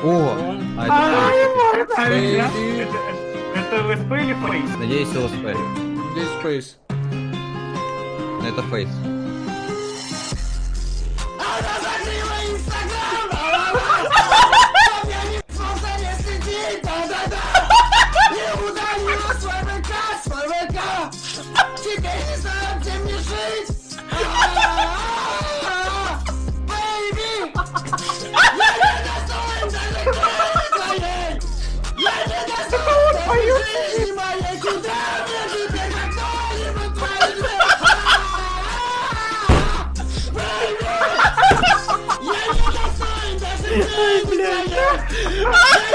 О, Это ЛСП или фейс? надеюсь, ЛСП. Здесь спейс. Но это фейс. Ай, блядь.